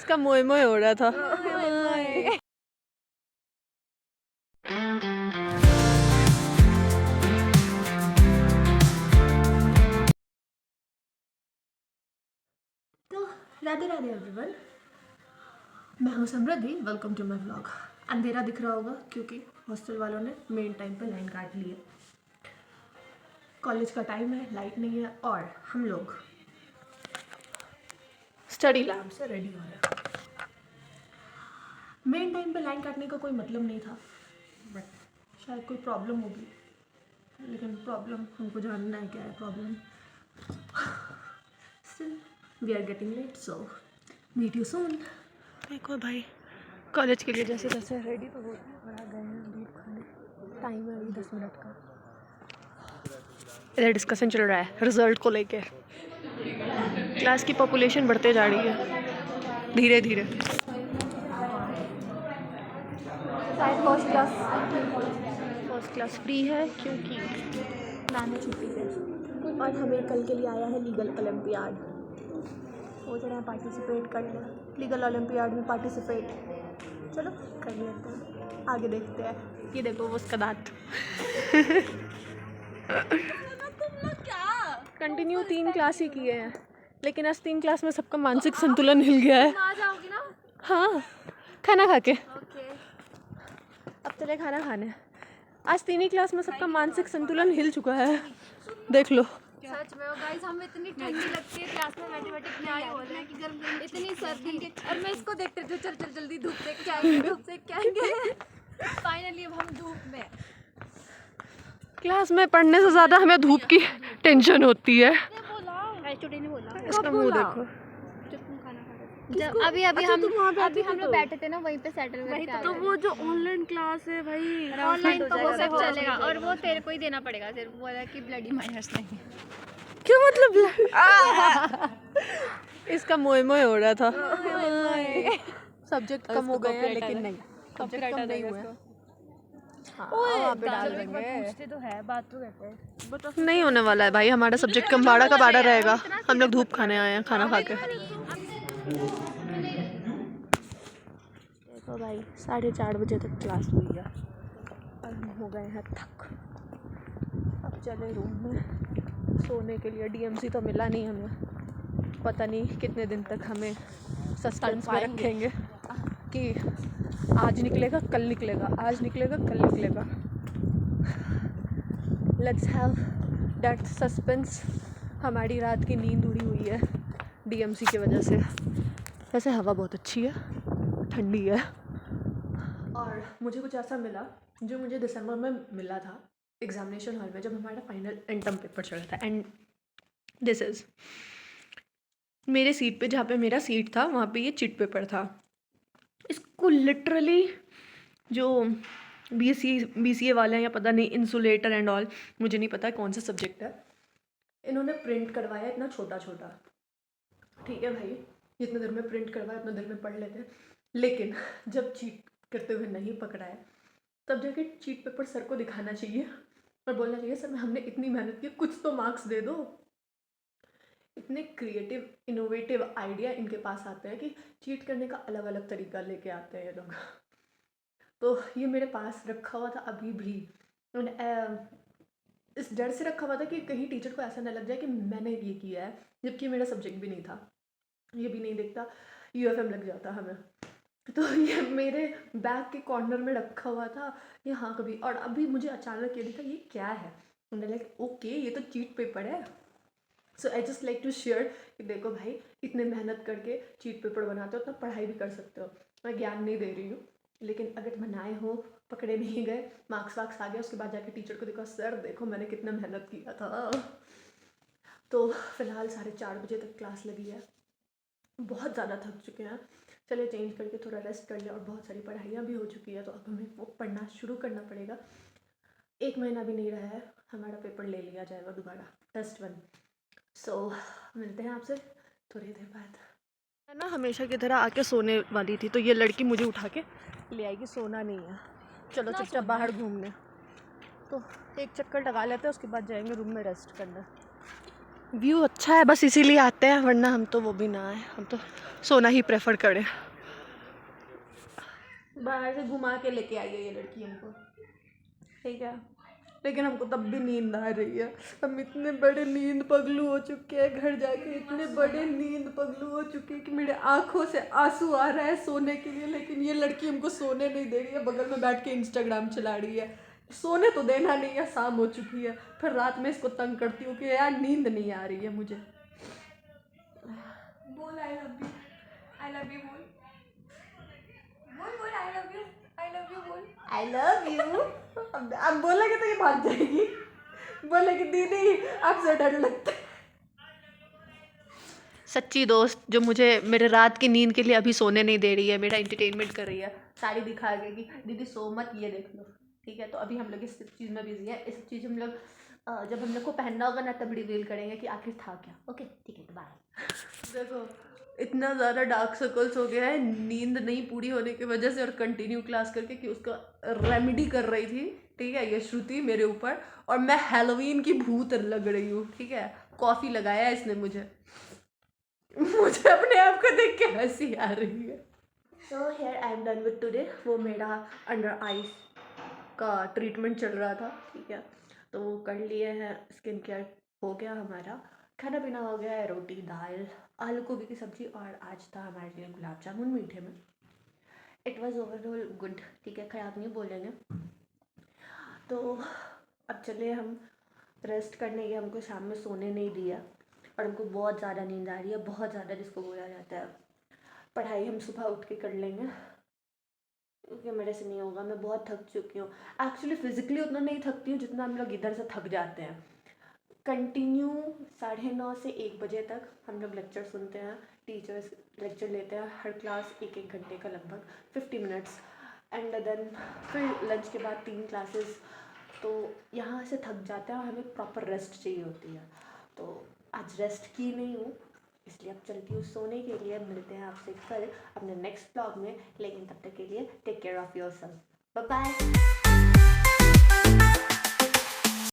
इसका मोए मोए हो रहा था। तो राधे राधे एवरीवन, मैं हूँ Samriddhi. Welcome to my vlog. अंधेरा दिख रहा होगा क्योंकि हॉस्टल वालों ने मेन टाइम पे लाइन काट ली है। कॉलेज का टाइम है, लाइट नहीं है और हम लोग स्टडी लैब से रेडी हो रहे हैं। मेन टाइम पे लाइन काटने का कोई मतलब नहीं था, बट शायद कोई प्रॉब्लम होगी, लेकिन प्रॉब्लम हमको जानना है क्या है problem. Still we are getting late, so meet you soon. देखो भाई, कॉलेज के लिए जैसे जैसे रेडी तो हो गए और आ गए हैं दूध खाने। टाइम है अभी 10 मिनट का। इधर डिस्कशन चल रहा है रिजल्ट को लेके। क्लास की पॉपुलेशन बढ़ते जा रही है धीरे धीरे। शायद फर्स्ट क्लास फ्री है क्योंकि मैंने छुट्टी है और हमें कल के लिए आया है लीगल ओलंपियाड। सोच रहे हैं पार्टिसिपेट कर लें, लीगल ओलंपियाड में पार्टिसिपेट। चलो कर लेते हैं, आगे देखते हैं। ये देखो वो उसका दांत। कंटिन्यू 3 क्लास ही किए हैं, लेकिन आज 3 क्लास में सबका मानसिक संतुलन हिल गया है। आ जाओगी ना? हाँ, खाना खा के। ओके। अब चले खाना खाने। आज 3 ही क्लास में सबका मानसिक संतुलन हिल चुका है, देख लो। सच में गाइस, हमें इतनी ठंडी लगती है क्लास में, मैथमेटिक्स में आए बोल रहे हैं कि गर्म इतनी सर्दी है और मैं इसको देखते जो चल चल जल्दी धूप से क्या आएंगे, धूप से क्या आएंगे। फाइनली अब हम धूप में। क्लास में पढ़ने से ज़्यादा हमें धूप की टेंशन होती है। ने बोला इसका मुंह देखो। जब अभी हम लोग बैठे थे ना वहीं पे सेटल करके तो वो जो ऑनलाइन क्लास है भाई, ऑनलाइन तो वो सब चलेगा और वो तेरे को ही देना पड़ेगा। सिर्फ बोला कि ब्लडी माइनस नहीं। क्यों मतलब इसका मोए मोए हो रहा था। सब्जेक्ट कम हो गए हैं लेकिन नहीं, सब्जेक्ट कम नहीं हुए हैं। हाँ, पे डाल देंगे। पूछते तो है, बात तो करते हैं। नहीं होने वाला है भाई, हमारा सब्जेक्ट कम बाड़ा का बाड़ा रहेगा। हम लोग धूप खाने आए हैं, खाना खा के। देखो भाई, 4:30 बजे तक क्लास हुई है और हम हो गए हैं थक। अब चले रूम में सोने के लिए। डीएमसी तो मिला नहीं हमें, पता नहीं कितने दिन तक हमें सस्पेंस में रखेंगे कि आज निकलेगा कल निकलेगा, आज निकलेगा कल निकलेगा। Let's have that suspense. हमारी रात की नींद उड़ी हुई है डीएमसी की वजह से। वैसे हवा बहुत अच्छी है, ठंडी है। और मुझे कुछ ऐसा मिला जो मुझे दिसंबर में मिला था एग्जामिनेशन हॉल में, जब हमारा फाइनल एंड टर्म पेपर चल रहा था। एंड दिस इज़ मेरे सीट पे, जहाँ पे मेरा सीट था वहाँ पे ये चिट पेपर था। इसको लिटरली जो बीसीए वाले हैं या पता नहीं इंसुलेटर एंड ऑल, मुझे नहीं पता कौन सा सब्जेक्ट है, इन्होंने प्रिंट करवाया इतना छोटा छोटा। ठीक है भाई, जितने देर में प्रिंट करवाया उतने देर में पढ़ लेते हैं, लेकिन जब चीट करते हुए नहीं पकड़ा है तब जाके चीट पेपर सर को दिखाना चाहिए और बोलना चाहिए सर हमने इतनी मेहनत की, कुछ तो मार्क्स दे दो। इतने क्रिएटिव इनोवेटिव आइडिया इनके पास आते हैं कि चीट करने का अलग अलग तरीका लेके आते हैं ये लोग। तो ये मेरे पास रखा हुआ था अभी भी, इस डर से रखा हुआ था कि कहीं टीचर को ऐसा ना लग जाए कि मैंने ये किया है, जबकि मेरा सब्जेक्ट भी नहीं था, ये भी नहीं देखता, यूएफएम लग जाता हमें। तो ये मेरे बैग के कॉर्नर में रखा हुआ था यहाँ कभी, और अभी मुझे अचानक ये दिखा ये क्या है। मैंने लाइक ओके ये तो चीट पेपर है। So I just like to share कि देखो भाई, इतने मेहनत करके चीट पेपर बनाते हो, उतना पढ़ाई भी कर सकते हो। मैं ज्ञान नहीं दे रही हूँ, लेकिन अगर बनाए हो, पकड़े नहीं गए, मार्क्स वार्क्स आ गया, उसके बाद जाके टीचर को देखो सर देखो मैंने कितना मेहनत किया था। तो फिलहाल 4:30 बजे तक क्लास लगी है, बहुत ज़्यादा थक चुके हैं। चलिए चेंज करके थोड़ा रेस्ट कर लिया, और बहुत सारी पढ़ाइयाँ भी हो चुकी है, तो अब हमें वो पढ़ना शुरू करना पड़ेगा। 1 महीना भी नहीं रहा है, हमारा पेपर ले लिया जाएगा दोबारा, टेस्ट 1। सो मिलते हैं आपसे थोड़ी देर बाद। मैं ना हमेशा की तरह आके सोने वाली थी, तो ये लड़की मुझे उठा के ले आएगी। सोना नहीं है, चलो चुपचाप बाहर घूमने। तो एक चक्कर लगा लेते हैं, उसके बाद जाएंगे रूम में रेस्ट करने। व्यू अच्छा है, बस इसीलिए आते हैं, वरना हम तो वो भी ना आए, हम तो सोना ही प्रेफर करें। बाहर से घुमा के लेके आई है ये लड़की हमको, ठीक है, लेकिन हमको तब भी नींद आ रही है। हम इतने बड़े नींद पगलू हो चुके हैं, घर जाके इतने बड़े नींद पगलू हो चुके हैं कि मेरे आंखों से आंसू आ रहा है सोने के लिए, लेकिन ये लड़की हमको सोने नहीं दे रही है, बगल में बैठ के इंस्टाग्राम चला रही है। सोने तो देना नहीं है, शाम हो चुकी है, फिर रात में इसको तंग करती हूँ कि यार नींद नहीं आ रही है मुझे। बोल I love you, I love you बोल, बोल बोल I love you, I love you बोल, आई लव यू। अब बोलेगे तो ये भाग जाएगी, बोलेगी दीदी आपसे डर लगता है। सच्ची दोस्त जो मुझे मेरे रात की नींद के लिए अभी सोने नहीं दे रही है, मेरा एंटरटेनमेंट कर रही है, साड़ी दिखा के कि दीदी सो मत, ये देख लो, ठीक है। तो अभी हम लोग इस चीज़ में बिजी है, इस चीज़ हम लोग जब हम लोग को पहनना होगा ना तब रिवील करेंगे कि आखिर था क्या। ओके ठीक है, तो बाय। देखो इतना ज़्यादा डार्क सर्कल्स हो गया है नींद नहीं पूरी होने की वजह से और कंटिन्यू क्लास करके कि उसका रेमेडी कर रही थी, ठीक है, ये श्रुति मेरे ऊपर, और मैं हैलोवीन की भूत लग रही हूँ, ठीक है। कॉफ़ी लगाया इसने मुझे, मुझे अपने आप को देख के हंसी आ रही है। So here I am done with today. वो मेरा अंडर आइज का ट्रीटमेंट चल रहा था, ठीक है, तो वो कर लिए हैं, स्किन केयर हो गया हमारा, खाना पीना हो गया है, रोटी दाल आलू गोभी की सब्ज़ी, और आज था हमारे लिए गुलाब जामुन मीठे में। इट वॉज़ ओवरऑल गुड, ठीक है, ख़राब नहीं बोलेंगे। तो अब चले हम रेस्ट करने, ये हमको शाम में सोने नहीं दिया और हमको बहुत ज़्यादा नींद आ रही है, बहुत ज़्यादा, जिसको बोला जाता है। पढ़ाई हम सुबह उठ के कर लेंगे क्योंकि मेरे से नहीं होगा, मैं बहुत थक चुकी हूँ। एक्चुअली फ़िज़िकली उतना नहीं थकती हूँ जितना हम लोग इधर से थक जाते हैं। कंटिन्यू 9:30 से 1 बजे तक हम लोग लेक्चर सुनते हैं, टीचर्स लेक्चर लेते हैं, हर क्लास 1-1 घंटे का, लगभग 50 मिनट्स, एंड देन फिर लंच के बाद 3 क्लासेस। तो यहाँ से थक जाते हैं और हमें प्रॉपर रेस्ट चाहिए होती है, तो आज रेस्ट की नहीं हूँ, इसलिए अब चलती हूँ सोने के लिए। मिलते हैं आपसे कल अपने नेक्स्ट ब्लॉग में, लेकिन तब तक के लिए take care of yourself, bye bye.